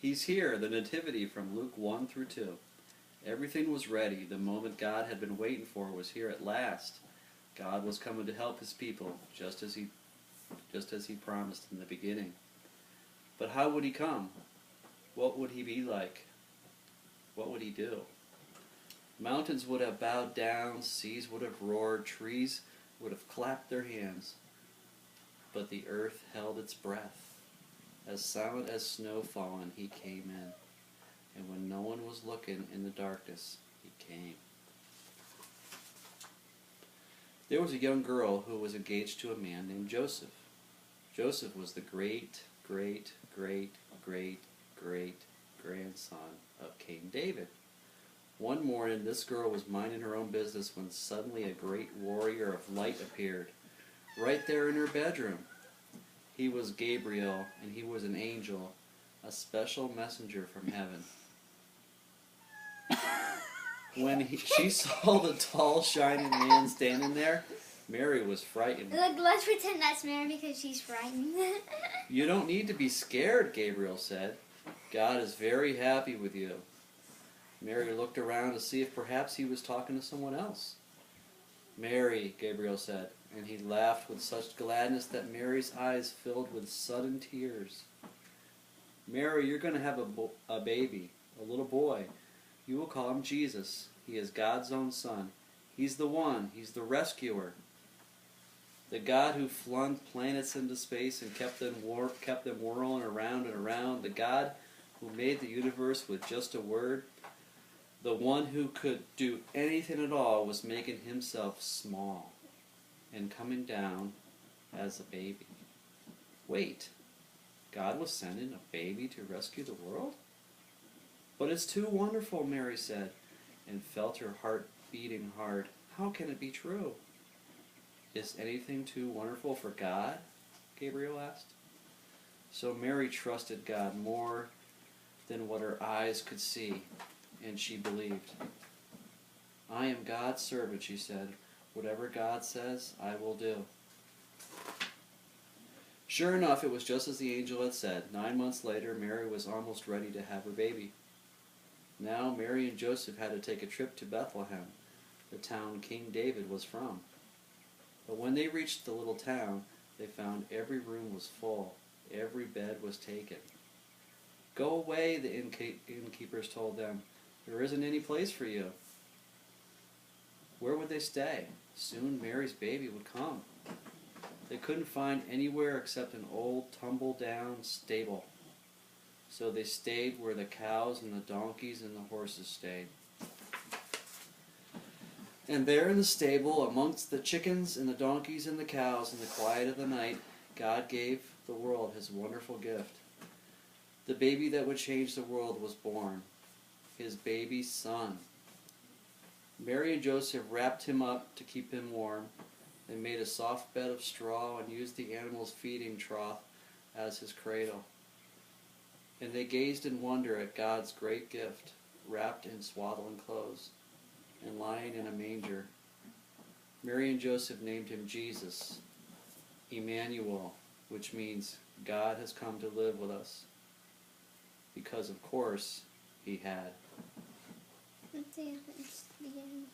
He's here, the Nativity from Luke 1 through 2. Everything was ready. The moment God had been waiting for was here at last. God was coming to help his people, just as he promised in the beginning. But how would he come? What would he be like? What would he do? Mountains would have bowed down, seas would have roared, trees would have clapped their hands. But the earth held its breath. As silent as snow fallen, he came in. And when no one was looking in the darkness, he came. There was a young girl who was engaged to a man named Joseph. Joseph was the great, great, great, great, great grandson of King David. One morning, this girl was minding her own business when suddenly a great warrior of light appeared, right there in her bedroom. He was Gabriel, and he was an angel, a special messenger from heaven. When she saw the tall, shining man standing there, Mary was frightened. Look, let's pretend that's Mary because she's frightened. You don't need to be scared, Gabriel said. God is very happy with you. Mary looked around to see if perhaps he was talking to someone else. Mary, Gabriel said, and he laughed with such gladness that Mary's eyes filled with sudden tears. Mary, you're going to have a baby, a little boy. You will call him Jesus. He is God's own son. He's the one. He's the rescuer. The God who flung planets into space and kept them whirling around and around. The God who made the universe with just a word. The one who could do anything at all was making himself small and coming down as a baby. Wait, God was sending a baby to rescue the world? But it's too wonderful, Mary said, and felt her heart beating hard. How can it be true? Is anything too wonderful for God? Gabriel asked. So Mary trusted God more than what her eyes could see, and she believed. I am God's servant, she said. Whatever God says, I will do. Sure enough, it was just as the angel had said. 9 months later, Mary was almost ready to have her baby. Now Mary and Joseph had to take a trip to Bethlehem, the town King David was from. But when they reached the little town, they found every room was full. Every bed was taken. Go away, the innkeepers told them. There isn't any place for you. Where would they stay? Soon Mary's baby would come. They couldn't find anywhere except an old tumble-down stable. So they stayed where the cows and the donkeys and the horses stayed. And there in the stable, amongst the chickens and the donkeys and the cows, in the quiet of the night, God gave the world his wonderful gift. The baby that would change the world was born, his baby son. Mary and Joseph wrapped him up to keep him warm. They made a soft bed of straw and used the animal's feeding trough as his cradle. And they gazed in wonder at God's great gift, wrapped in swaddling clothes and lying in a manger. Mary and Joseph named him Jesus, Emmanuel, which means God has come to live with us. Because, of course, he had. Let's see if it's beginning.